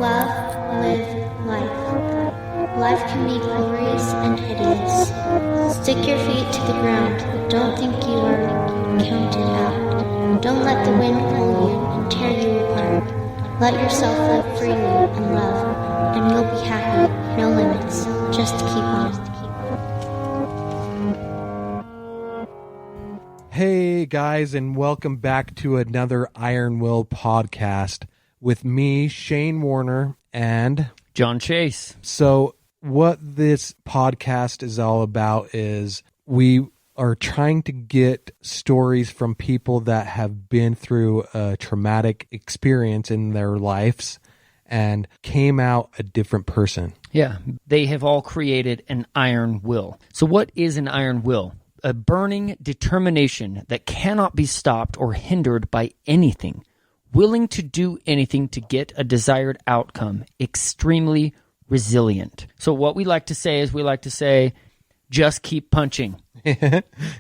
Love, live, life. Life can be glorious and hideous. Stick your feet to the ground. Don't think you are counted out. Don't let the wind pull you and tear you apart. Let yourself live freely and love, and you'll be happy. No limits. Just keep on. Hey guys, and welcome back to another Iron Will podcast with me, Shane Warner, and John Chase. So what this podcast is all about is we are trying to get stories from people that have been through a traumatic experience in their lives and came out a different person. Yeah, they have all created an iron will. So what is an iron will? A burning determination that cannot be stopped or hindered by anything, willing to do anything to get a desired outcome, extremely resilient. So what we like to say is just keep punching.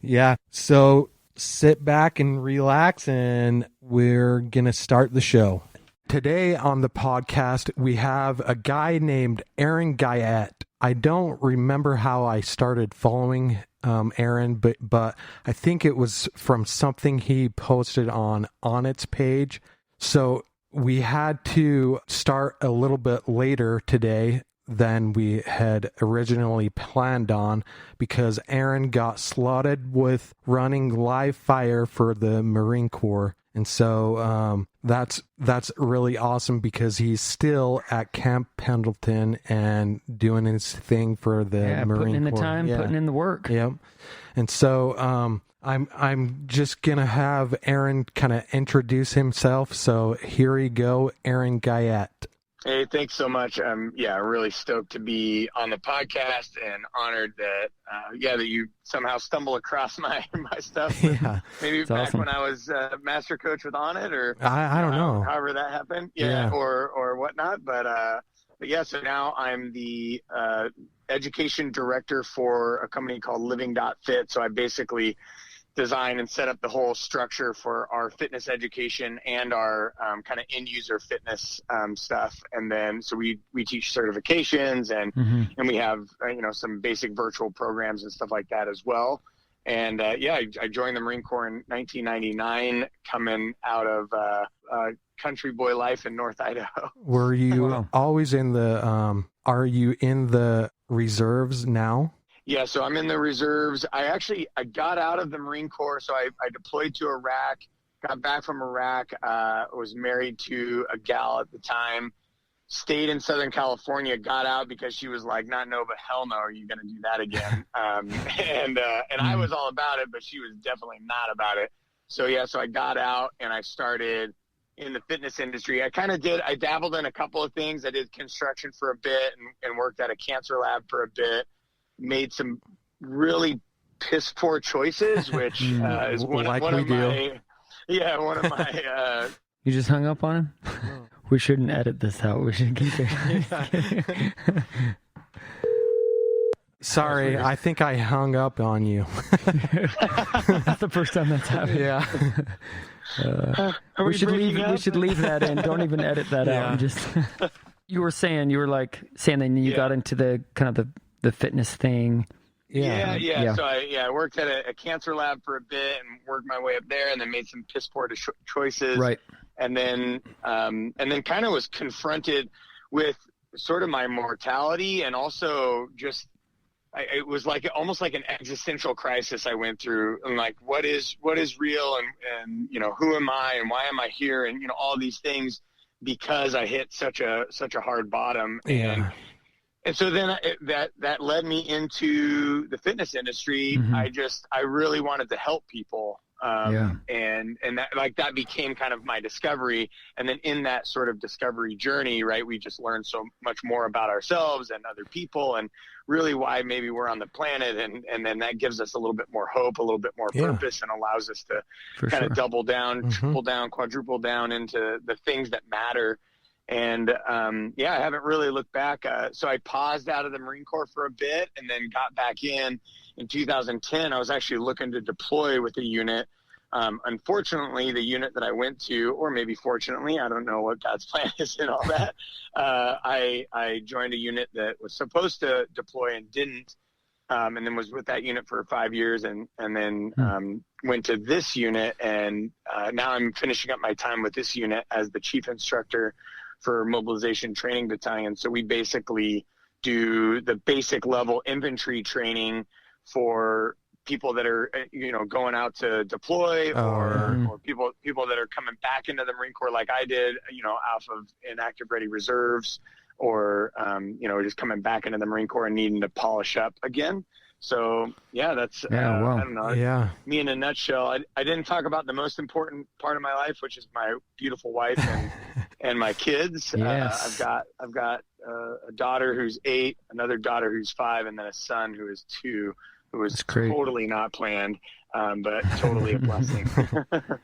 Yeah. So sit back and relax, and we're going to start the show. Today on the podcast, we have a guy named Aaron Guyett. I don't remember how I started following Aaron, but I think it was from something he posted on its page. So we had to start a little bit later today than we had originally planned on because Aaron got slotted with running live fire for the Marine Corps. And so that's really awesome because he's still at Camp Pendleton and doing his thing for the Marine Corps. Putting in the time, putting in the work. Yep. And so I'm just gonna have Aaron kind of introduce himself. So here you go, Aaron Guyett. Hey, thanks so much. I'm really stoked to be on the podcast and honored that that you somehow stumble across my stuff. Yeah, maybe back awesome. when I was master coach with On It, or I don't know, however that happened. Yeah. or whatnot. But yeah, so now I'm the education director for a company called Living.Fit. So I basically design and set up the whole structure for our fitness education and our kind of end user fitness stuff. And then, so we teach certifications and we have, some basic virtual programs and stuff like that as well. And I joined the Marine Corps in 1999, coming out of country boy life in North Idaho. Were you always in the, are you in the reserves now? Yeah, so I'm in the reserves. I got out of the Marine Corps, so I deployed to Iraq, got back from Iraq, was married to a gal at the time, stayed in Southern California, got out because she was like, no, but hell no, are you going to do that again? And I was all about it, but she was definitely not about it. So I got out and I started in the fitness industry. I dabbled in a couple of things. I did construction for a bit and worked at a cancer lab for a bit. Made some really piss poor choices, which is one of my. You just hung up on him? We shouldn't edit this out. We should keep it. Sorry, I think I hung up on you. That's the first time that's happened. Yeah. We should leave that in. Don't even edit that out. And just you were saying that you got into the kind of the fitness thing. Yeah. So I worked at a cancer lab for a bit and worked my way up there, and then made some piss poor choices. Right. And then kind of was confronted with sort of my mortality, and also just it was almost like an existential crisis I went through, and like what is real, and who am I and why am I here, and all these things, because I hit such a hard bottom. Yeah. And so then that led me into the fitness industry. I really wanted to help people. And that became kind of my discovery. And then in that sort of discovery journey, right, we just learned so much more about ourselves and other people, and really why maybe we're on the planet. And then that gives us a little bit more hope, a little bit more purpose, and allows us to kind of double down, triple down, quadruple down into the things that matter. And I haven't really looked back. So I paused out of the Marine Corps for a bit and then got back in 2010. I was actually looking to deploy with a unit Unfortunately, the unit that I went to, or maybe fortunately, I don't know what God's plan is in all that. I joined a unit that was supposed to deploy and didn't, and then was with that unit for 5 years, and then went to this unit, and now I'm finishing up my time with this unit as the chief instructor for mobilization training battalion. So we basically do the basic level infantry training for people that are, going out to deploy, or people that are coming back into the Marine Corps like I did, off of inactive ready reserves, or, just coming back into the Marine Corps and needing to polish up again. So yeah, that's, I don't know. Yeah. Me in a nutshell. I didn't talk about the most important part of my life, which is my beautiful wife and my kids. Yes. I've got a daughter who's 8, another daughter who's 5, and then a son who is 2, who was totally not planned, but totally a blessing.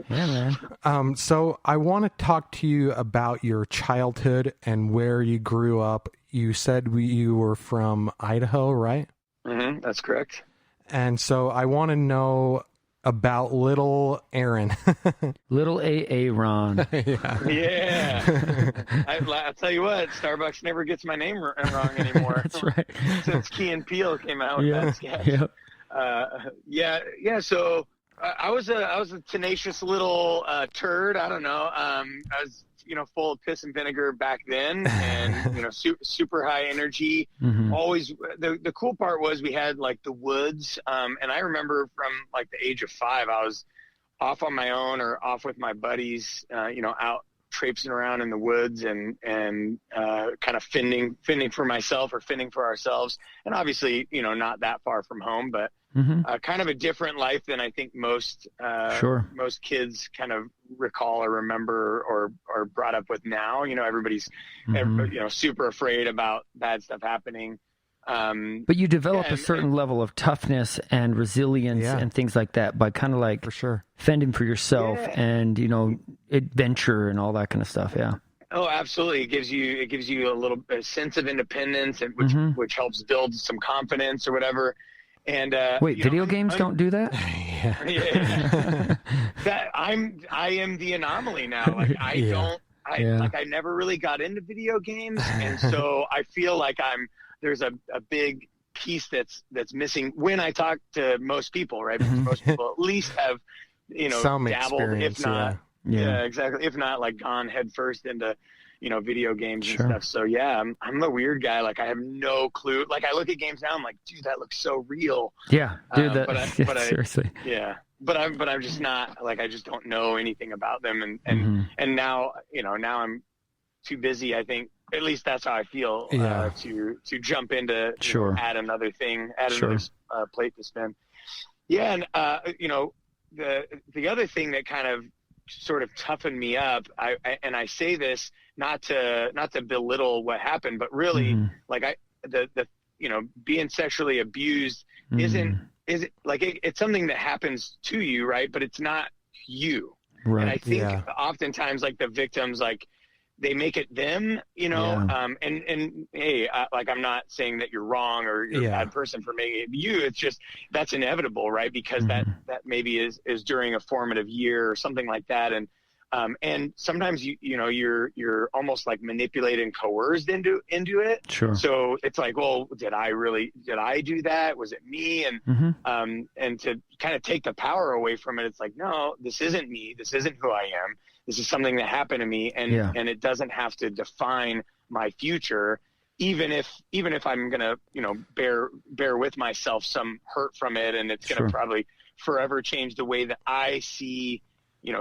Yeah, man. So I want to talk to you about your childhood and where you grew up. You said you were from Idaho, right? Mm-hmm, that's correct. And so I want to know about little Aaron. Little AA Ron. Yeah. I'll tell you what, Starbucks never gets my name wrong anymore. That's right. Since Key and Peele came out with that sketch. Yep. So I was a tenacious little turd. I don't know. I was, full of piss and vinegar back then, and super high energy. Mm-hmm. Always. The cool part was we had like the woods, and I remember from like the age of 5, I was off on my own or off with my buddies, out traipsing around in the woods and kind of fending for myself or fending for ourselves, and obviously not that far from home, but kind of a different life than I think most kids kind of recall or remember or are brought up with now. Everybody's super afraid about bad stuff happening. But you develop a certain level of toughness and resilience and things like that by kind of like for sure fending for yourself and adventure and all that kind of stuff. Yeah. Oh, absolutely. It gives you a sense of independence, and which helps build some confidence or whatever. And wait, video games don't do that? That I am the anomaly now. Like I never really got into video games, and so I feel like there's a big piece that's missing when I talk to most people, right? Because most people at least have some dabbled, if not exactly, if not like gone headfirst into video games and stuff. So yeah, I'm a weird guy. Like I have no clue. Like I look at games now, I'm like, dude, that looks so real. Yeah, dude. Seriously. Yeah, but I'm just not like, I just don't know anything about them, and now now I'm too busy. I think at least that's how I feel to jump into add another thing, another plate to spin. Yeah, and the other thing that kind of sort of toughened me up, I say this not to belittle what happened, but really like being sexually abused isn't like it's something that happens to you, right? But it's not you. Right. And I think oftentimes like the victims, like they make it them, and hey, like I'm not saying that you're wrong or you're a bad person for making it you. It's just that's inevitable, right? Because that maybe is during a formative year or something like that, and sometimes you're almost like manipulated and coerced into it. Sure. So it's like, well, did I do that? Was it me? And to kind of take the power away from it, it's like, no, this isn't me. This isn't who I am. This is something that happened to me, and it doesn't have to define my future, even if I'm gonna bear with myself some hurt from it, and it's gonna probably forever change the way that I see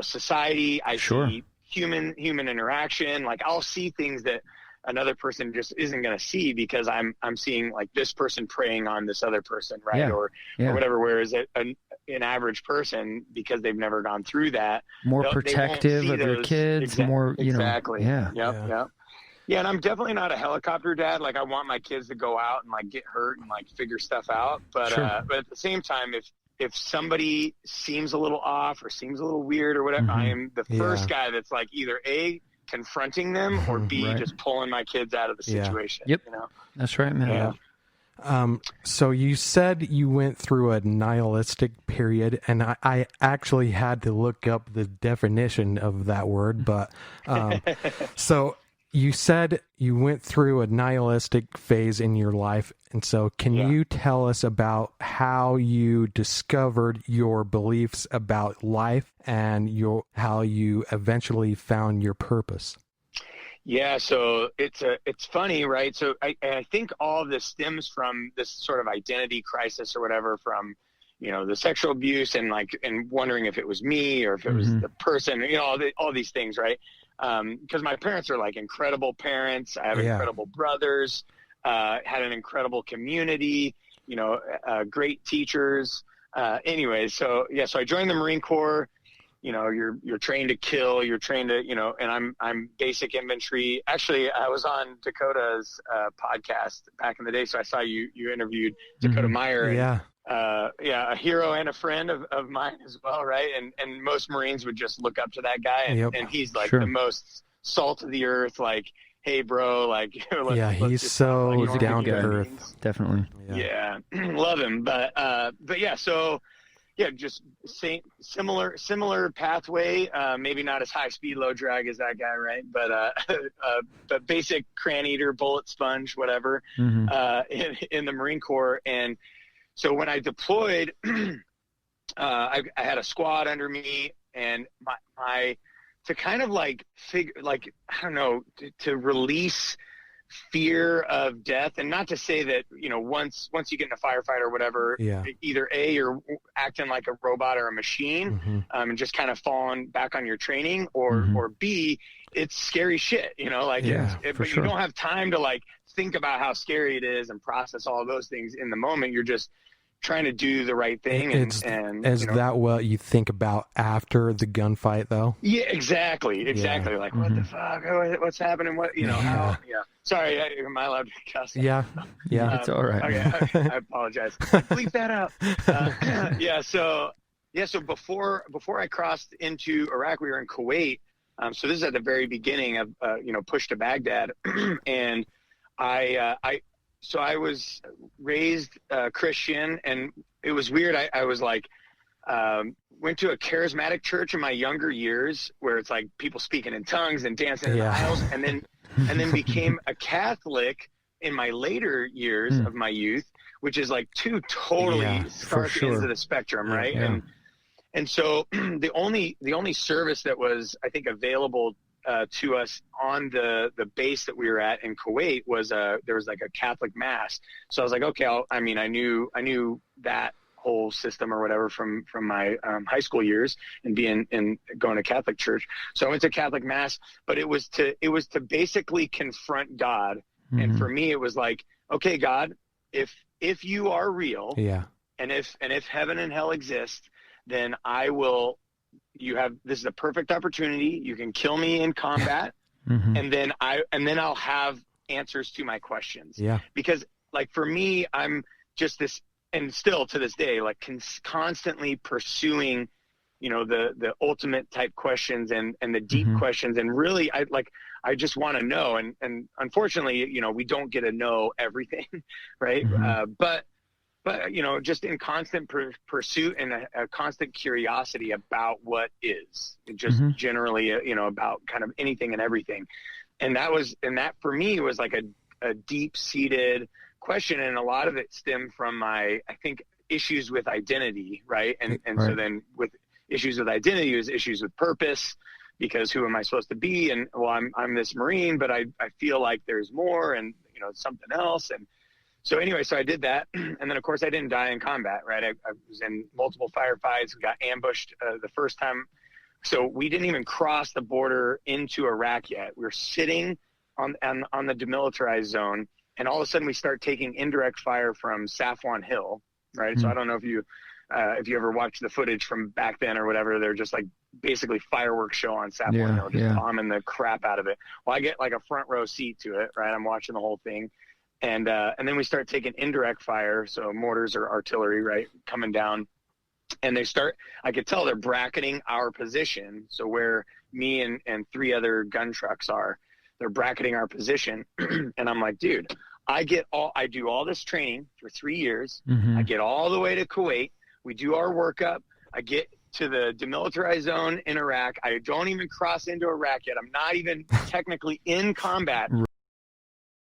society. I see human interaction. Like I'll see things that another person just isn't going to see because I'm seeing like this person preying on this other person, right? Or whatever. Whereas an average person, because they've never gone through that, more protective of their kids, more exactly. Yep. Yeah, and I'm definitely not a helicopter dad. Like I want my kids to go out and like get hurt and like figure stuff out. But but at the same time, if somebody seems a little off or seems a little weird or whatever, I am the first guy that's like either A, confronting them, or B, just pulling my kids out of the situation. Yep. That's right, man. So you said you went through a nihilistic period, and I actually had to look up the definition of that word, but so you said you went through a nihilistic phase in your life, and so can you tell us about how you discovered your beliefs about life and how you eventually found your purpose? Yeah, so it's funny, right? So I think all of this stems from this sort of identity crisis or whatever, from the sexual abuse and wondering if it was me or if it was the person, all these things, right? Because my parents are like incredible parents. I have incredible brothers, had an incredible community, great teachers. Anyway, so I joined the Marine Corps. You're trained to kill, you're trained to, and I'm basic infantry. Actually, I was on Dakota's podcast back in the day. So I saw you interviewed Dakota Meyer. Yeah. And, a hero and a friend of mine as well. Right. And most Marines would just look up to that guy. And he's like the most salt of the earth. Like, hey bro, like, he's so down to earth. Definitely. Yeah. Love him. But yeah, so just similar pathway, maybe not as high speed, low drag as that guy, right? But basic crayon eater, bullet sponge, whatever, in the Marine Corps. And so when I deployed, I had a squad under me, and my to kind of to release fear of death. And not to say that, once you get in a firefight or whatever, either A, you're acting like a robot or a machine, and just kind of falling back on your training, or B, it's scary shit, but you don't have time to think about how scary it is and process all of those things in the moment. You're just trying to do the right thing. That what you think about after the gunfight, though? Yeah, exactly. Like, what the fuck? What's happening? How? Yeah. Sorry, am I allowed to cuss? Yeah. It's all right. Okay, I apologize. Bleep that out. So before I crossed into Iraq, we were in Kuwait. So this is at the very beginning of push to Baghdad, and I was raised Christian, and it was weird. I was went to a charismatic church in my younger years, where it's like people speaking in tongues and dancing in the aisles, and then became a Catholic in my later years of my youth, which is like two totally stark ends of the spectrum, right? Yeah. And so the only service that was, I think, available to us on the base that we were at in Kuwait was there was like a Catholic mass. So I was like, okay, I knew that whole system or whatever from my high school years and going to Catholic church. So I went to Catholic mass, but it was to basically confront God. And for me, it was like, okay, God, if you are real, and if heaven and hell exist, then this is a perfect opportunity. You can kill me in combat, and then I'll have answers to my questions. Yeah. Because for me, I'm just this, and still to this day, constantly pursuing, the ultimate type questions and the deep questions. And really, I just want to know. And unfortunately, we don't get to know everything, right? But just in constant pursuit and a constant curiosity about what is, just generally, about kind of anything and everything. And that for me was like a deep seated question. And a lot of it stemmed from I think, issues with identity. Right. And so then with issues with identity is issues with purpose, because who am I supposed to be? And I'm this Marine, but I feel like there's more, and, something else. And so anyway, so I did that. And then of course I didn't die in combat, right? I was in multiple firefights. We got ambushed the first time. So we didn't even cross the border into Iraq yet. We were sitting on the demilitarized zone, and all of a sudden we start taking indirect fire from Safwan Hill, right? So I don't know if you ever watched the footage from back then or whatever. They're just basically fireworks show on Safwan Hill, just bombing the crap out of it. Well, I get a front row seat to it, right? I'm watching the whole thing. And then we start taking indirect fire, so mortars or artillery, right, coming down. And I could tell they're bracketing our position. So where me and three other gun trucks are, they're bracketing our position. And I'm like, dude, I do all this training for 3 years. Mm-hmm. I get all the way to Kuwait. We do our workup. I get to the demilitarized zone in Iraq. I don't even cross into Iraq yet. I'm not even technically in combat.